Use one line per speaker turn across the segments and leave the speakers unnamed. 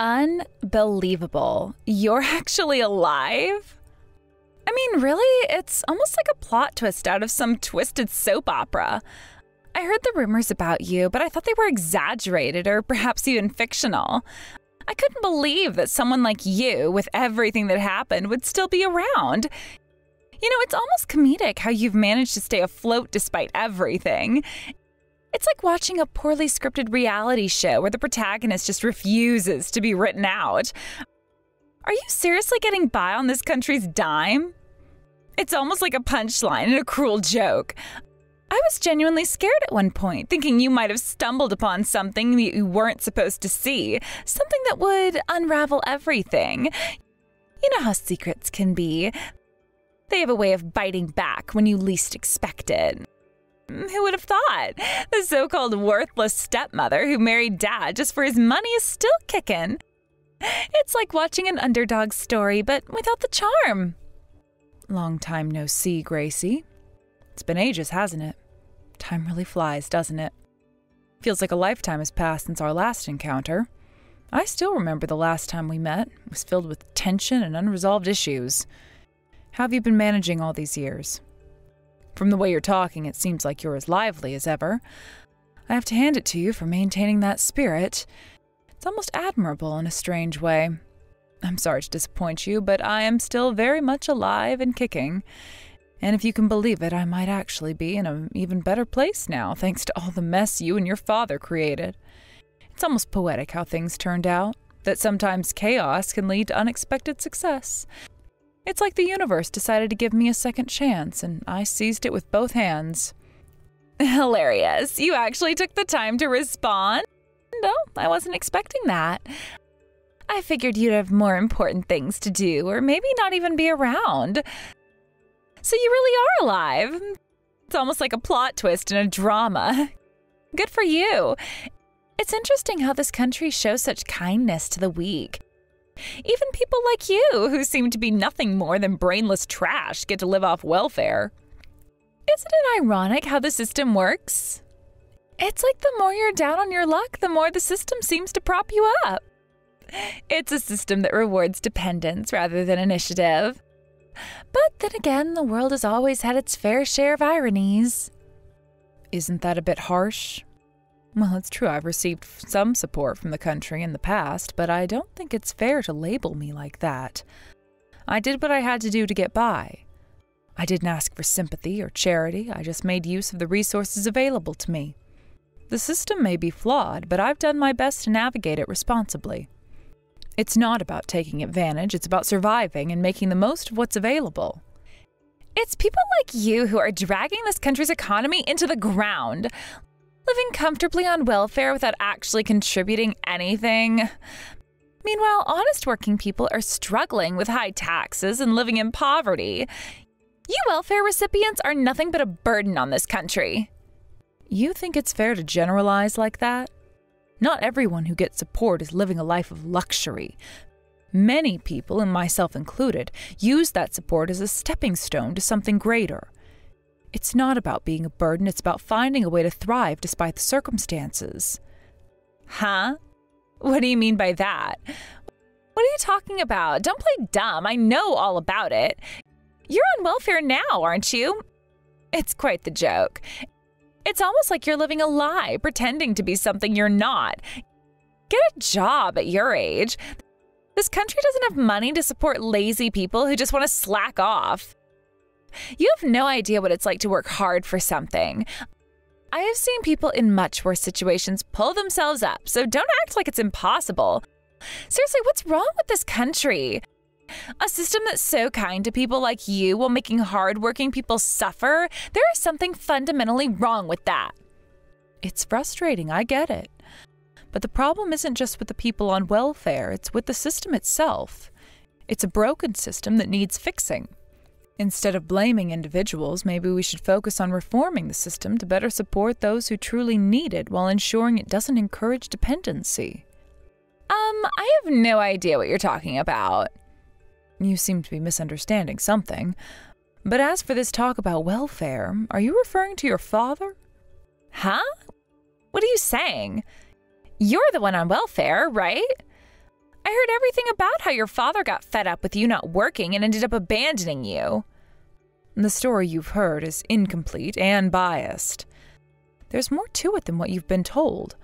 Unbelievable. You're actually alive? I mean, really? It's almost like a plot twist out of some twisted soap opera. I heard the rumors about you, but I thought they were exaggerated or perhaps even fictional. I couldn't believe that someone like you, with everything that happened, would still be around. You know, it's almost comedic how you've managed to stay afloat despite everything. It's like watching a poorly scripted reality show where the protagonist just refuses to be written out. Are you seriously getting by on this country's dime? It's almost like a punchline and a cruel joke. I was genuinely scared at one point, thinking you might have stumbled upon something that you weren't supposed to see, something that would unravel everything. You know how secrets can be. They have a way of biting back when you least expect it. Who would have thought? The so-called worthless stepmother who married dad just for his money is still kicking. It's like watching an underdog story, but without the charm. Long time no see, Gracie. It's been ages, hasn't it? Time really flies, doesn't it? Feels like a lifetime has passed since our last encounter. I still remember the last time we met. It was filled with tension and unresolved issues. How have you been managing all these years? From the way you're talking, it seems like you're as lively as ever. I have to hand it to you for maintaining that spirit. It's almost admirable in a strange way. I'm sorry to disappoint you, but I am still very much alive and kicking. And if you can believe it, I might actually be in an even better place now, thanks to all the mess you and your father created. It's almost poetic how things turned out, that sometimes chaos can lead to unexpected success. It's like the universe decided to give me a second chance, and I seized it with both hands. Hilarious. You actually took the time to respond? No, I wasn't expecting that. I figured you'd have more important things to do, or maybe not even be around. So you really are alive. It's almost like a plot twist in a drama. Good for you. It's interesting how this country shows such kindness to the weak. Even people like you, who seem to be nothing more than brainless trash, get to live off welfare. Isn't it ironic how the system works? It's like the more you're down on your luck, the more the system seems to prop you up. It's a system that rewards dependence rather than initiative. But then again, the world has always had its fair share of ironies. Isn't that a bit harsh? Well, it's true I've received some support from the country in the past, but I don't think it's fair to label me like that. I did what I had to do to get by. I didn't ask for sympathy or charity, I just made use of the resources available to me. The system may be flawed, but I've done my best to navigate it responsibly. It's not about taking advantage, it's about surviving and making the most of what's available. It's people like you who are dragging this country's economy into the ground, living comfortably on welfare without actually contributing anything. Meanwhile, honest working people are struggling with high taxes and living in poverty. You welfare recipients are nothing but a burden on this country. You think it's fair to generalize like that? Not everyone who gets support is living a life of luxury. Many people, and myself included, use that support as a stepping stone to something greater. It's not about being a burden, it's about finding a way to thrive despite the circumstances. Huh? What do you mean by that? What are you talking about? Don't play dumb, I know all about it. You're on welfare now, aren't you? It's quite the joke. It's almost like you're living a lie, pretending to be something you're not. Get a job at your age. This country doesn't have money to support lazy people who just want to slack off. You have no idea what it's like to work hard for something. I have seen people in much worse situations pull themselves up, so don't act like it's impossible. Seriously, what's wrong with this country? A system that's so kind to people like you while making hard-working people suffer? There is something fundamentally wrong with that. It's frustrating, I get it. But the problem isn't just with the people on welfare, it's with the system itself. It's a broken system that needs fixing. Instead of blaming individuals, maybe we should focus on reforming the system to better support those who truly need it while ensuring it doesn't encourage dependency. I have no idea what you're talking about. You seem to be misunderstanding something. But as for this talk about welfare, are you referring to your father? Huh? What are you saying? You're the one on welfare, right? heard everything about how your father got fed up with you not working and ended up abandoning you. The story you've heard is incomplete and biased. There's more to it than what you've been told.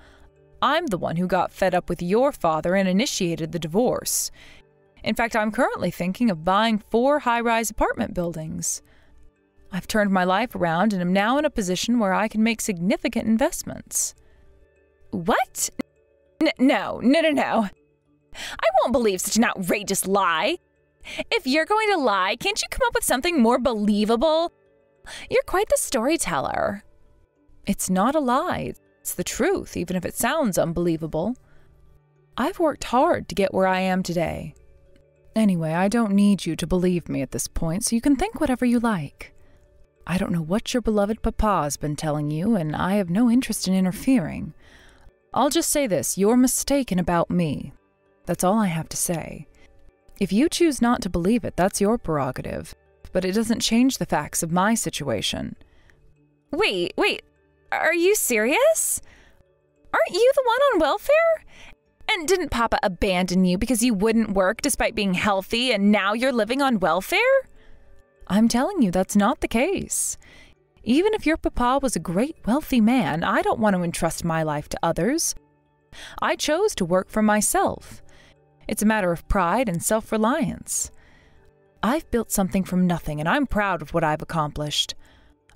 I'm the one who got fed up with your father and initiated the divorce. In fact, I'm currently thinking of buying 4 high-rise apartment buildings. I've turned my life around and am now in a position where I can make significant investments. What? No. I won't believe such an outrageous lie. If you're going to lie, can't you come up with something more believable? You're quite the storyteller. It's not a lie. It's the truth, even if it sounds unbelievable. I've worked hard to get where I am today. Anyway, I don't need you to believe me at this point, so you can think whatever you like. I don't know what your beloved papa's been telling you, and I have no interest in interfering. I'll just say this, you're mistaken about me. That's all I have to say. If you choose not to believe it, that's your prerogative, but it doesn't change the facts of my situation. Wait, are you serious? Aren't you the one on welfare? And didn't Papa abandon you because you wouldn't work despite being healthy and now you're living on welfare?
I'm telling you that's not the case. Even if your papa was a great wealthy man, I don't want to entrust my life to others. I chose to work for myself. It's a matter of pride and self-reliance. I've built something from nothing and I'm proud of what I've accomplished.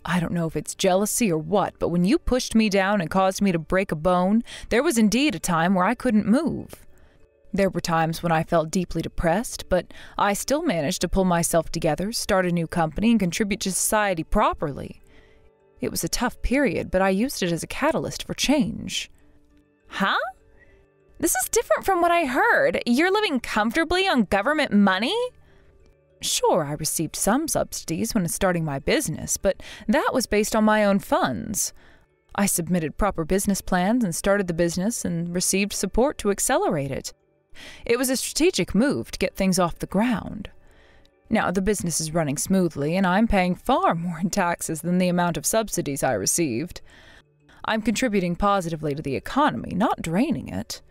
I don't know if it's jealousy or what, but when you pushed me down and caused me to break a bone, there was indeed a time where I couldn't move. There were times when I felt deeply depressed, but I still managed to pull myself together, start a new company, and contribute to society properly. It was a tough period, but I used it as a catalyst for change.
Huh? This is different from what I heard. You're living comfortably on government money?
Sure, I received some subsidies when starting my business, but that was based on my own funds. I submitted proper business plans and started the business and received support to accelerate it. It was a strategic move to get things off the ground. Now, the business is running smoothly, and I'm paying far more in taxes than the amount of subsidies I received. I'm contributing positively to the economy, not draining it.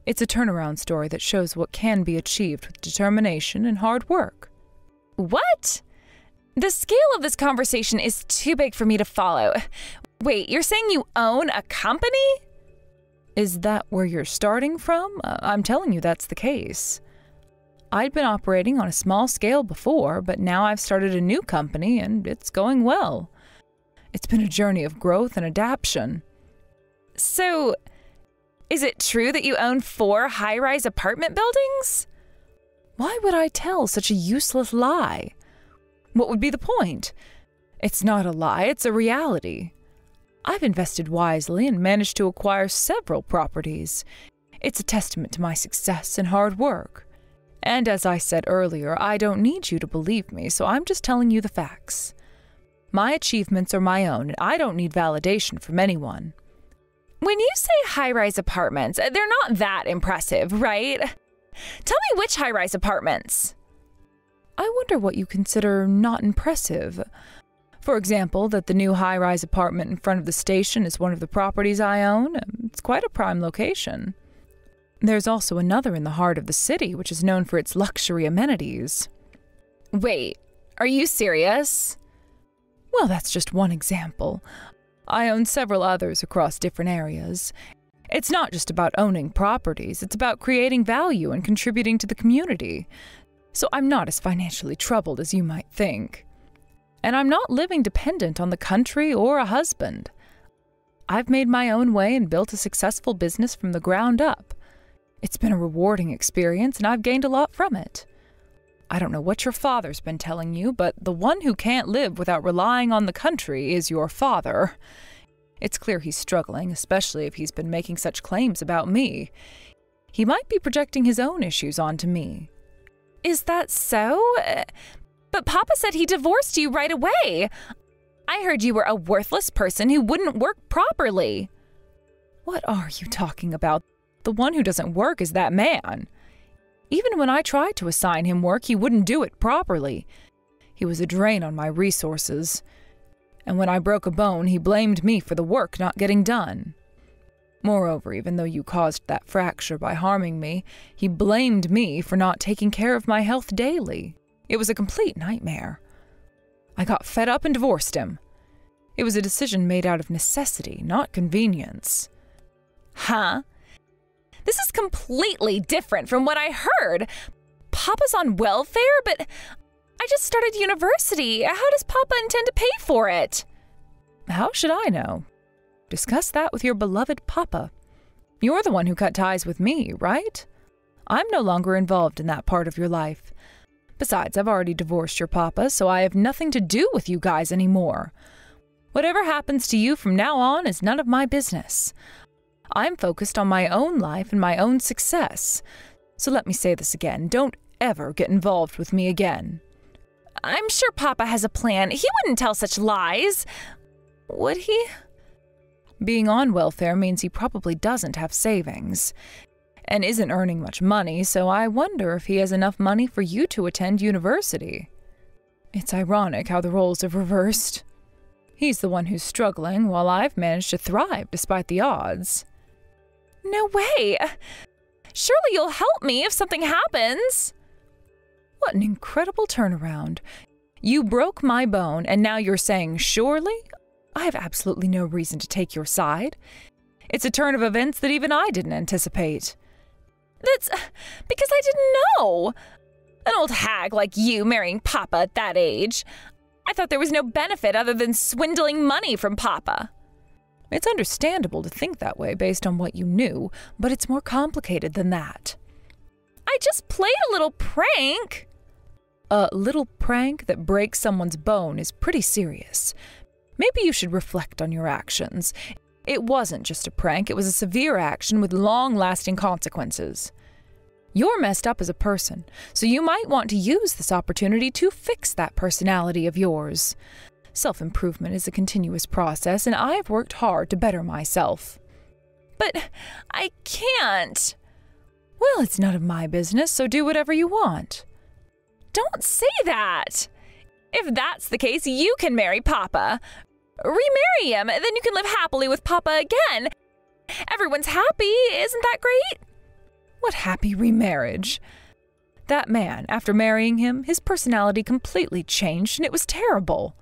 It's a turnaround story that shows what can be achieved with determination and hard work.
What? The scale of this conversation is too big for me to follow. Wait, you're saying you own a company?
Is that where you're starting from? I'm telling you that's the case. I'd been operating on a small scale before, but now I've started a new company and it's going well. It's been a journey of growth and adaptation.
So, is it true that you own 4 high-rise apartment buildings?
Why would I tell such a useless lie? What would be the point? It's not a lie, it's a reality. I've invested wisely and managed to acquire several properties. It's a testament to my success and hard work. And as I said earlier, I don't need you to believe me, so I'm just telling you the facts. My achievements are my own, and I don't need validation from anyone.
When you say high-rise apartments, they're not that impressive, right? Tell me which high-rise apartments.
I wonder what you consider not impressive. For example, that the new high-rise apartment in front of the station is one of the properties I own. It's quite a prime location. There's also another in the heart of the city, which is known for its luxury amenities.
Wait, are you serious?
Well, that's just one example. I own several others across different areas. It's not just about owning properties, it's about creating value and contributing to the community. So I'm not as financially troubled as you might think. And I'm not living dependent on the country or a husband. I've made my own way and built a successful business from the ground up. It's been a rewarding experience and I've gained a lot from it. I don't know what your father's been telling you, but the one who can't live without relying on the country is your father. It's clear he's struggling, especially if he's been making such claims about me. He might be projecting his own issues onto me.
Is that so? But Papa said he divorced you right away. I heard you were a worthless person who wouldn't work properly.
What are you talking about? The one who doesn't work is that man. Even when I tried to assign him work, he wouldn't do it properly. He was a drain on my resources. And when I broke a bone, he blamed me for the work not getting done. Moreover, even though you caused that fracture by harming me, he blamed me for not taking care of my health daily. It was a complete nightmare. I got fed up and divorced him. It was a decision made out of necessity, not convenience.
Huh? This is completely different from what I heard. Papa's on welfare, but I just started university. How does Papa intend to pay for it?
How should I know? Discuss that with your beloved Papa. You're the one who cut ties with me, right? I'm no longer involved in that part of your life. Besides, I've already divorced your Papa, so I have nothing to do with you guys anymore. Whatever happens to you from now on is none of my business. I'm focused on my own life and my own success. So let me say this again. Don't ever get involved with me again.
I'm sure Papa has a plan. He wouldn't tell such lies. Would he?
Being on welfare means he probably doesn't have savings and isn't earning much money, so I wonder if he has enough money for you to attend university. It's ironic how the roles have reversed. He's the one who's struggling, while I've managed to thrive despite the odds.
No way! Surely you'll help me if something happens.
What an incredible turnaround. You broke my bone, and now you're saying surely? I have absolutely no reason to take your side. It's a turn of events that even I didn't anticipate.
That's because I didn't know. An old hag like you marrying Papa at that age. I thought there was no benefit other than swindling money from Papa.
It's understandable to think that way based on what you knew, but it's more complicated than that.
I just played a little prank.
A little prank that breaks someone's bone is pretty serious. Maybe you should reflect on your actions. It wasn't just a prank, it was a severe action with long-lasting consequences. You're messed up as a person, so you might want to use this opportunity to fix that personality of yours. Self-improvement is a continuous process, and I've worked hard to better myself.
But I can't.
Well, it's none of my business, so do whatever you want.
Don't say that. If that's the case, you can marry Papa. Remarry him, then you can live happily with Papa again. Everyone's happy, isn't that great?
What happy remarriage? That man, after marrying him, his personality completely changed, and it was terrible.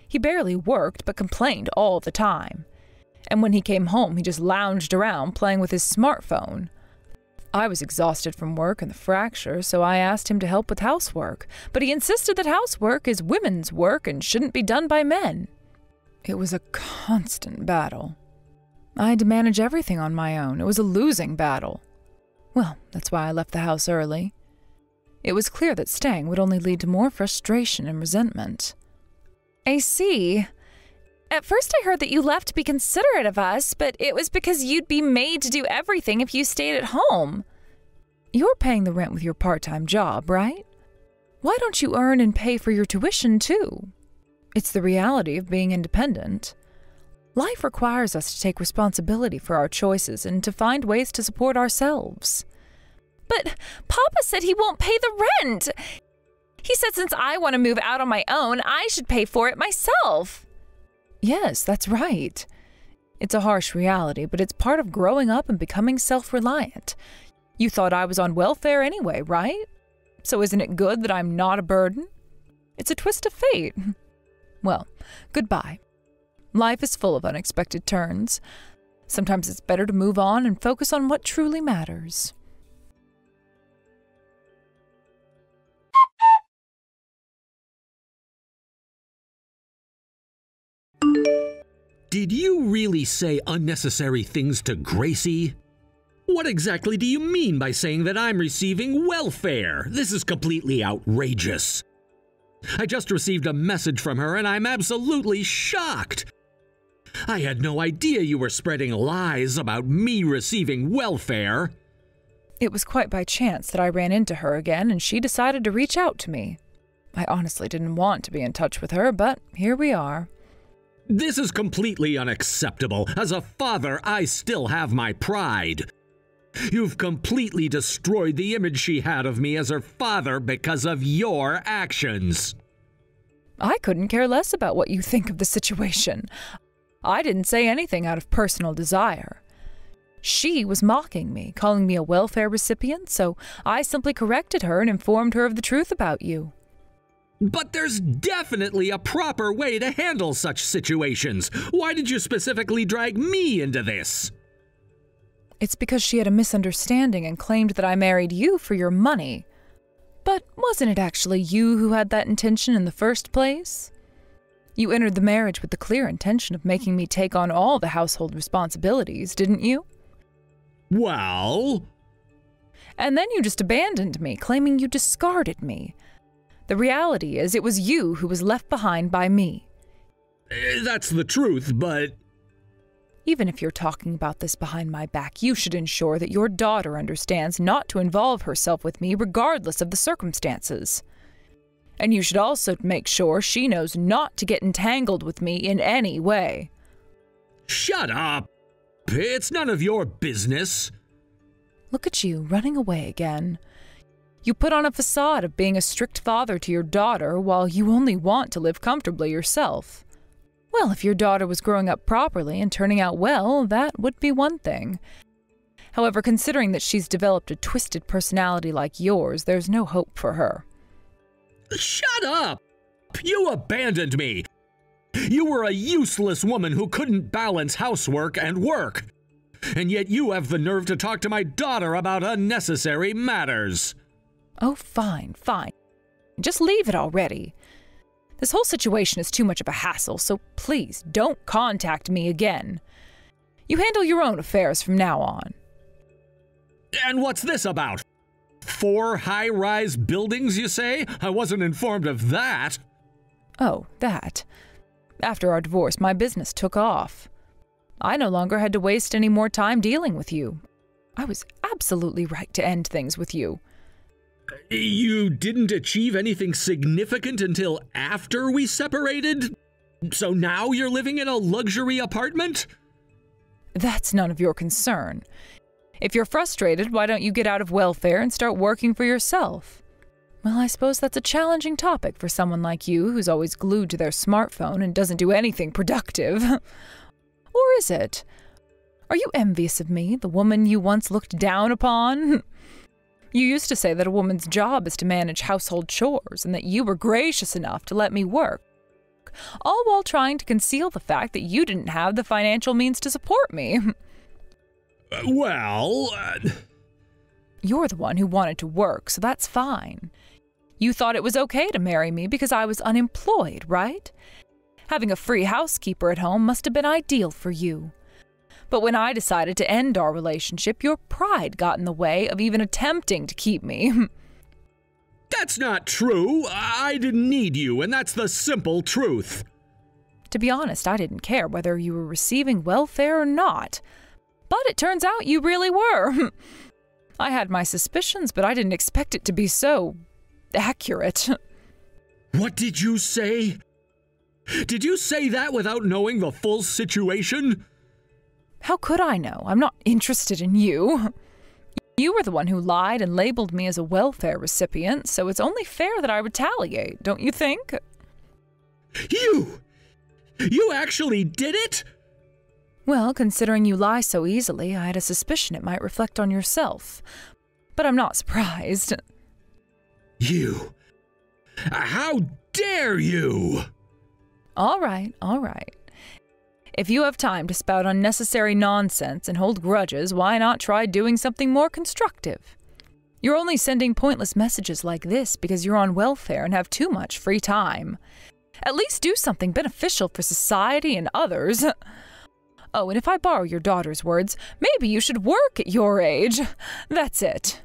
He barely worked, but complained all the time. And when he came home, he just lounged around playing with his smartphone. I was exhausted from work and the fracture, so I asked him to help with housework, but he insisted that housework is women's work and shouldn't be done by men. It was a constant battle. I had to manage everything on my own. It was a losing battle. Well, that's why I left the house early. It was clear that staying would only lead to more frustration and resentment.
I see. At first I heard that you left to be considerate of us, but it was because you'd be made to do everything if you stayed at home.
You're paying the rent with your part-time job, right? Why don't you earn and pay for your tuition, too? It's the reality of being independent. Life requires us to take responsibility for our choices and to find ways to support ourselves.
But Papa said he won't pay the rent. He said since I want to move out on my own, I should pay for it myself.
Yes, that's right. It's a harsh reality, but it's part of growing up and becoming self-reliant. You thought I was on welfare anyway, right? So isn't it good that I'm not a burden? It's a twist of fate. Well, goodbye. Life is full of unexpected turns. Sometimes it's better to move on and focus on what truly matters.
Did you really say unnecessary things to Gracie? What exactly do you mean by saying that I'm receiving welfare? This is completely outrageous. I just received a message from her and I'm absolutely shocked. I had no idea you were spreading lies about me receiving welfare.
It was quite by chance that I ran into her again and she decided to reach out to me. I honestly didn't want to be in touch with her, but here we are.
This is completely unacceptable. As a father, I still have my pride. You've completely destroyed the image she had of me as her father because of your actions.
I couldn't care less about what you think of the situation. I didn't say anything out of personal desire. She was mocking me, calling me a welfare recipient, so I simply corrected her and informed her of the truth about you.
But there's definitely a proper way to handle such situations. Why did you specifically drag me into this?
It's because she had a misunderstanding and claimed that I married you for your money. But wasn't it actually you who had that intention in the first place? You entered the marriage with the clear intention of making me take on all the household responsibilities, didn't you?
Well...
And then you just abandoned me, claiming you discarded me. The reality is, it was you who was left behind by me.
That's the truth, but...
Even if you're talking about this behind my back, you should ensure that your daughter understands not to involve herself with me regardless of the circumstances. And you should also make sure she knows not to get entangled with me in any way.
Shut up! It's none of your business.
Look at you, running away again. You put on a facade of being a strict father to your daughter while you only want to live comfortably yourself. Well, if your daughter was growing up properly and turning out well, that would be one thing. However, considering that she's developed a twisted personality like yours, there's no hope for her.
Shut up! You abandoned me! You were a useless woman who couldn't balance housework and work. And yet you have the nerve to talk to my daughter about unnecessary matters.
Oh, fine. Just leave it already. This whole situation is too much of a hassle, so please don't contact me again. You handle your own affairs from now on.
And what's this about? 4 high-rise buildings, you say? I wasn't informed of that.
Oh, that. After our divorce, my business took off. I no longer had to waste any more time dealing with you. I was absolutely right to end things with you.
You didn't achieve anything significant until after we separated? So now you're living in a luxury apartment?
That's none of your concern. If you're frustrated, why don't you get out of welfare and start working for yourself? Well, I suppose that's a challenging topic for someone like you who's always glued to their smartphone and doesn't do anything productive. Or is it? Are you envious of me, the woman you once looked down upon? You used to say that a woman's job is to manage household chores and that you were gracious enough to let me work, all while trying to conceal the fact that you didn't have the financial means to support me. You're the one who wanted to work, so that's fine. You thought it was okay to marry me because I was unemployed, right? Having a free housekeeper at home must have been ideal for you. But when I decided to end our relationship, your pride got in the way of even attempting to keep me.
That's not true. I didn't need you, and that's the simple truth.
To be honest, I didn't care whether you were receiving welfare or not. But it turns out you really were. I had my suspicions, but I didn't expect it to be so accurate.
What did you say? Did you say that without knowing the full situation?
How could I know? I'm not interested in you. You were the one who lied and labeled me as a welfare recipient, so it's only fair that I retaliate, don't you think?
You actually did it?
Well, considering you lie so easily, I had a suspicion it might reflect on yourself. But I'm not surprised.
You! How dare you!
All right. If you have time to spout unnecessary nonsense and hold grudges, why not try doing something more constructive? You're only sending pointless messages like this because you're on welfare and have too much free time. At least do something beneficial for society and others. Oh, and if I borrow your daughter's words, maybe you should work at your age. That's it.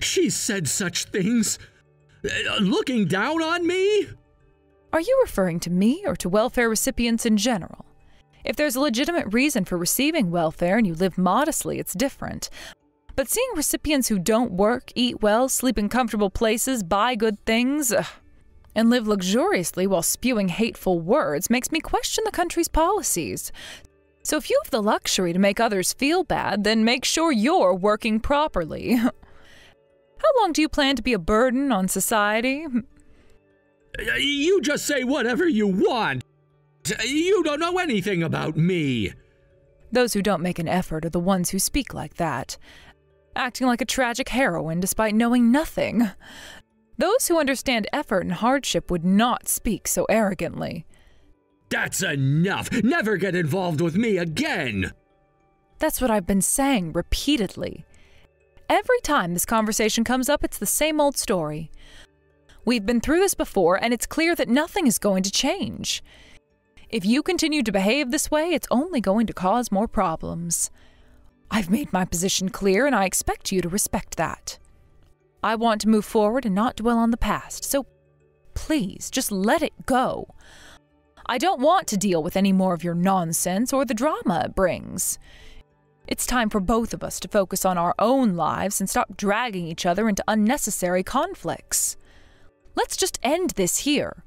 She said such things. Looking down on me?
Are you referring to me or to welfare recipients in general? If there's a legitimate reason for receiving welfare and you live modestly, it's different. But seeing recipients who don't work, eat well, sleep in comfortable places, buy good things, and live luxuriously while spewing hateful words makes me question the country's policies. So if you have the luxury to make others feel bad, then make sure you're working properly. How long do you plan to be a burden on society?
You just say whatever you want. You don't know anything about me.
Those who don't make an effort are the ones who speak like that, acting like a tragic heroine despite knowing nothing. Those who understand effort and hardship would not speak so arrogantly.
That's enough! Never get involved with me again!
That's what I've been saying repeatedly. Every time this conversation comes up, it's the same old story. We've been through this before, and it's clear that nothing is going to change. If you continue to behave this way, it's only going to cause more problems. I've made my position clear, and I expect you to respect that. I want to move forward and not dwell on the past, so please, just let it go. I don't want to deal with any more of your nonsense or the drama it brings. It's time for both of us to focus on our own lives and stop dragging each other into unnecessary conflicts. Let's just end this here.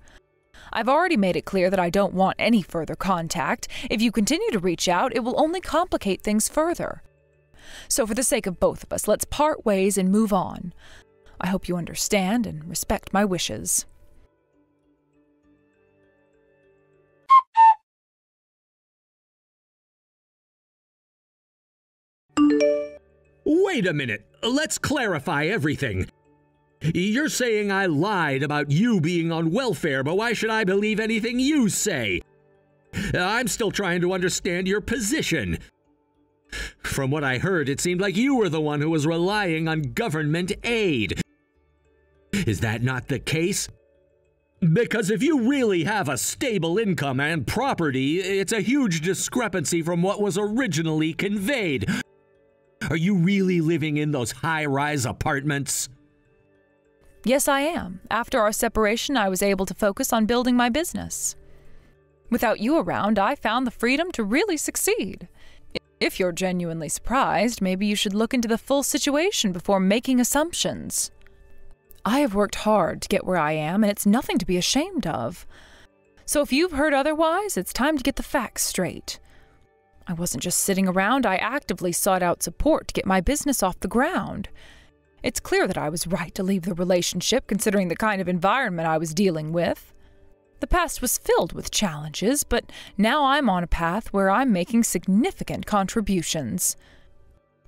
I've already made it clear that I don't want any further contact. If you continue to reach out, it will only complicate things further. So for the sake of both of us, let's part ways and move on. I hope you understand and respect my wishes.
Wait a minute. Let's clarify everything. You're saying I lied about you being on welfare, but why should I believe anything you say? I'm still trying to understand your position. From what I heard, it seemed like you were the one who was relying on government aid. Is that not the case? Because if you really have a stable income and property, it's a huge discrepancy from what was originally conveyed. Are you really living in those high-rise apartments?
Yes, I am. After our separation, I was able to focus on building my business. Without you around, I found the freedom to really succeed. If you're genuinely surprised, maybe you should look into the full situation before making assumptions. I have worked hard to get where I am, and it's nothing to be ashamed of. So if you've heard otherwise, it's time to get the facts straight. I wasn't just sitting around, I actively sought out support to get my business off the ground. It's clear that I was right to leave the relationship, considering the kind of environment I was dealing with. The past was filled with challenges, but now I'm on a path where I'm making significant contributions.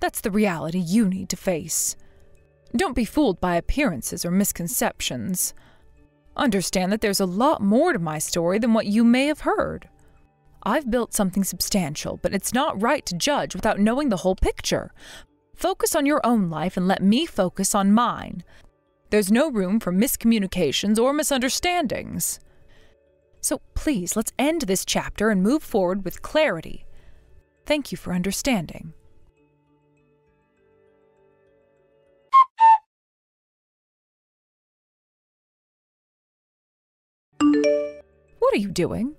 That's the reality you need to face. Don't be fooled by appearances or misconceptions. Understand that there's a lot more to my story than what you may have heard. I've built something substantial, but it's not right to judge without knowing the whole picture. Focus on your own life and let me focus on mine. There's no room for miscommunications or misunderstandings. So please, let's end this chapter and move forward with clarity. Thank you for understanding. What are you doing?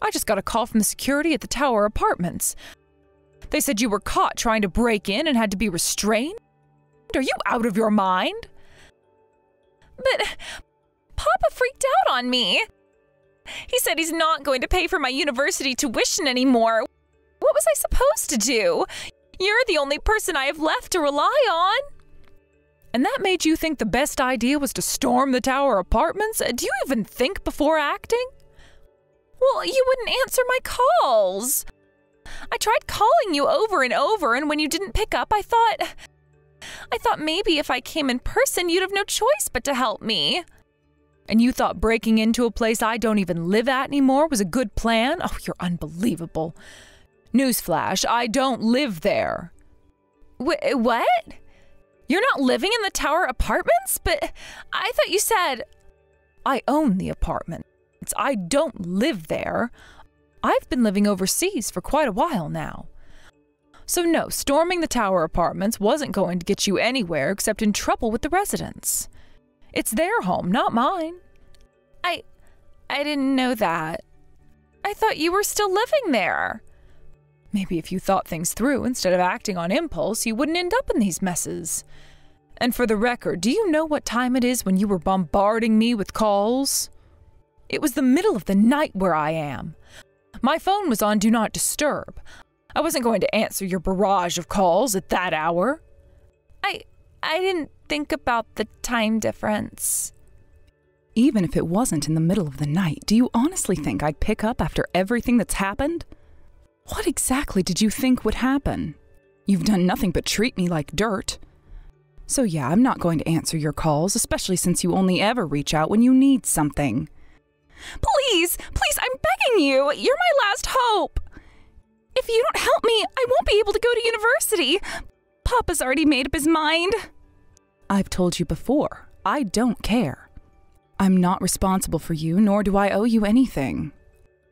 I just got a call from the security at the Tower Apartments. They said you were caught trying to break in and had to be restrained? Are you out of your mind?
But Papa freaked out on me. He said he's not going to pay for my university tuition anymore. What was I supposed to do? You're the only person I have left to rely on.
And that made you think the best idea was to storm the Tower Apartments? Do you even think before acting?
Well, you wouldn't answer my calls. I tried calling you over and over, and when you didn't pick up, I thought maybe if I came in person, you'd have no choice but to help me.
And you thought breaking into a place I don't even live at anymore was a good plan? Oh, you're unbelievable. Newsflash, I don't live there.
What? You're not living in the Tower Apartments? But I thought you said...
I own the apartments. I don't live there. I've been living overseas for quite a while now. So no, storming the Tower Apartments wasn't going to get you anywhere except in trouble with the residents. It's their home, not mine.
I didn't know that. I thought you were still living there.
Maybe if you thought things through instead of acting on impulse, you wouldn't end up in these messes. And for the record, do you know what time it is when you were bombarding me with calls? It was the middle of the night where I am. My phone was on Do Not Disturb. I wasn't going to answer your barrage of calls at that hour.
I didn't think about the time difference.
Even if it wasn't in the middle of the night, do you honestly think I'd pick up after everything that's happened? What exactly did you think would happen? You've done nothing but treat me like dirt. So yeah, I'm not going to answer your calls, especially since you only ever reach out when you need something.
Please, I'm begging you. You're my last hope. If you don't help me, I won't be able to go to university. Papa's already made up his mind.
I've told you before, I don't care. I'm not responsible for you, nor do I owe you anything.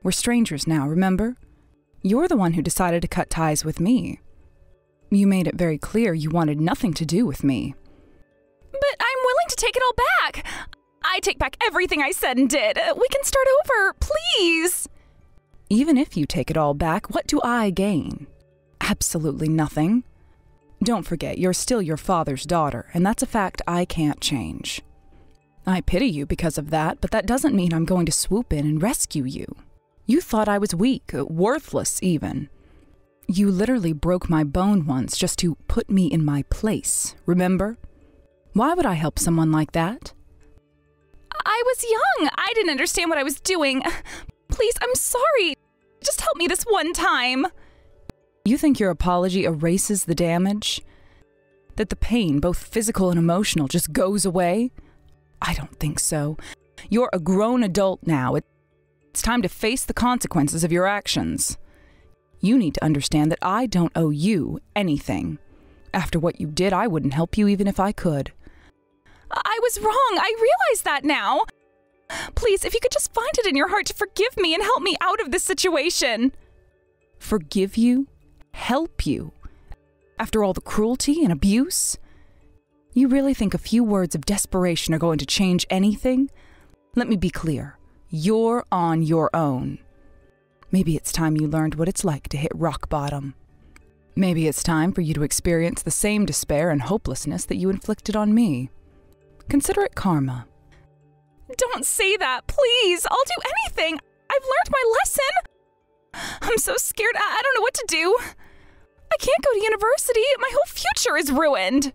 We're strangers now, remember? You're the one who decided to cut ties with me. You made it very clear you wanted nothing to do with me.
But I'm willing to take it all back. I take back everything I said and did. We can start over, please.
Even if you take it all back, what do I gain? Absolutely nothing. Don't forget, you're still your father's daughter, and that's a fact I can't change. I pity you because of that, but that doesn't mean I'm going to swoop in and rescue you. You thought I was weak, worthless even. You literally broke my bone once just to put me in my place, remember? Why would I help someone like that?
I was young. I didn't understand what I was doing. Please, I'm sorry. Just help me this one time.
You think your apology erases the damage? That the pain, both physical and emotional, just goes away? I don't think so. You're a grown adult now. It's time to face the consequences of your actions. You need to understand that I don't owe you anything. After what you did, I wouldn't help you even if I could.
I was wrong. I realize that now. Please, if you could just find it in your heart to forgive me and help me out of this situation.
Forgive you? Help you? After all the cruelty and abuse? You really think a few words of desperation are going to change anything? Let me be clear. You're on your own. Maybe it's time you learned what it's like to hit rock bottom. Maybe it's time for you to experience the same despair and hopelessness that you inflicted on me. Consider it karma.
Don't say that, please. I'll do anything. I've learned my lesson. I'm so scared. I don't know what to do. I can't go to university. My whole future is ruined.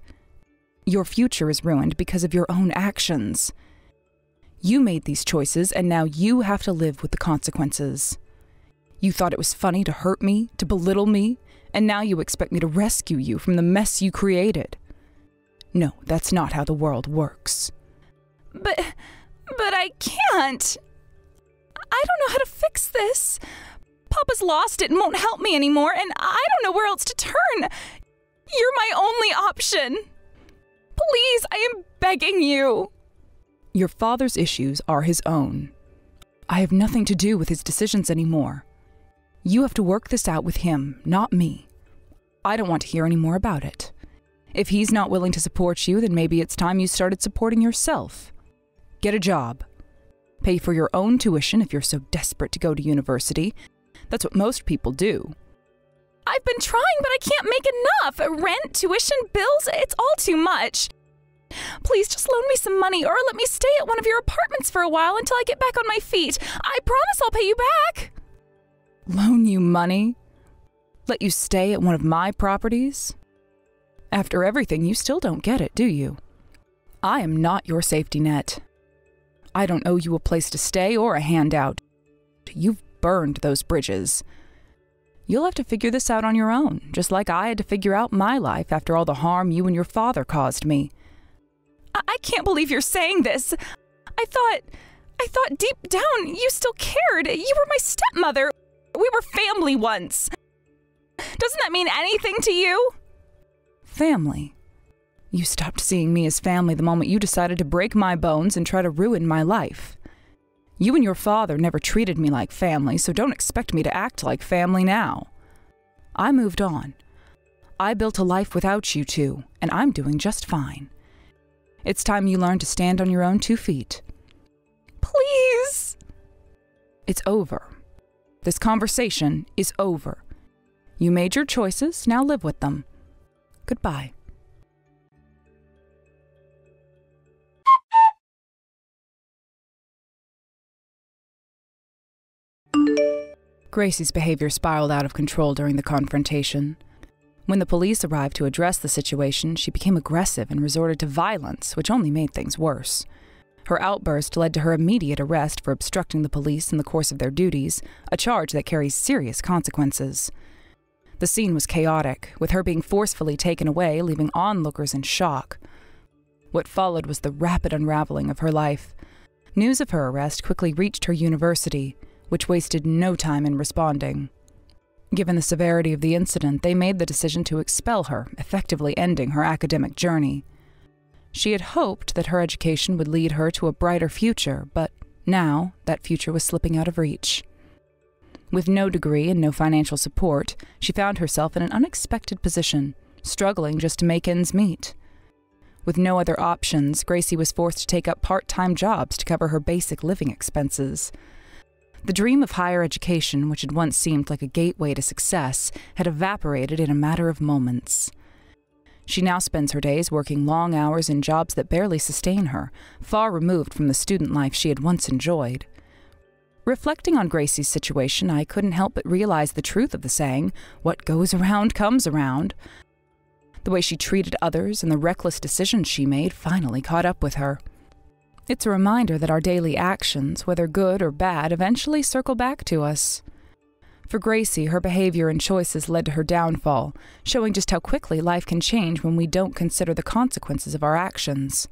Your future is ruined because of your own actions. You made these choices, and now you have to live with the consequences. You thought it was funny to hurt me, to belittle me, and now you expect me to rescue you from the mess you created. No, that's not how the world works.
But I can't. I don't know how to fix this. Papa's lost it and won't help me anymore, and I don't know where else to turn. You're my only option. Please, I am begging you.
Your father's issues are his own. I have nothing to do with his decisions anymore. You have to work this out with him, not me. I don't want to hear any more about it. If he's not willing to support you, then maybe it's time you started supporting yourself. Get a job. Pay for your own tuition if you're so desperate to go to university. That's what most people do.
I've been trying, but I can't make enough. Rent, tuition, bills, it's all too much. Please just loan me some money or let me stay at one of your apartments for a while until I get back on my feet. I promise I'll pay you back.
Loan you money? Let you stay at one of my properties? After everything, you still don't get it, do you? I am not your safety net. I don't owe you a place to stay or a handout. You've burned those bridges. You'll have to figure this out on your own, just like I had to figure out my life after all the harm you and your father caused me.
I can't believe you're saying this. I thought deep down you still cared. You were my stepmother. We were family once. Doesn't that mean anything to you?
Family? You stopped seeing me as family the moment you decided to break my bones and try to ruin my life. You and your father never treated me like family, so don't expect me to act like family now. I moved on. I built a life without you two, and I'm doing just fine. It's time you learn to stand on your own 2 feet.
Please!
It's over. This conversation is over. You made your choices, now live with them. Goodbye. Gracie's behavior spiraled out of control during the confrontation. When the police arrived to address the situation, she became aggressive and resorted to violence, which only made things worse. Her outburst led to her immediate arrest for obstructing the police in the course of their duties, a charge that carries serious consequences. The scene was chaotic, with her being forcefully taken away, leaving onlookers in shock. What followed was the rapid unraveling of her life. News of her arrest quickly reached her university, which wasted no time in responding. Given the severity of the incident, they made the decision to expel her, effectively ending her academic journey. She had hoped that her education would lead her to a brighter future, but now that future was slipping out of reach. With no degree and no financial support, she found herself in an unexpected position, struggling just to make ends meet. With no other options, Gracie was forced to take up part-time jobs to cover her basic living expenses. The dream of higher education, which had once seemed like a gateway to success, had evaporated in a matter of moments. She now spends her days working long hours in jobs that barely sustain her, far removed from the student life she had once enjoyed. Reflecting on Gracie's situation, I couldn't help but realize the truth of the saying, "What goes around comes around." The way she treated others and the reckless decisions she made finally caught up with her. It's a reminder that our daily actions, whether good or bad, eventually circle back to us. For Gracie, her behavior and choices led to her downfall, showing just how quickly life can change when we don't consider the consequences of our actions.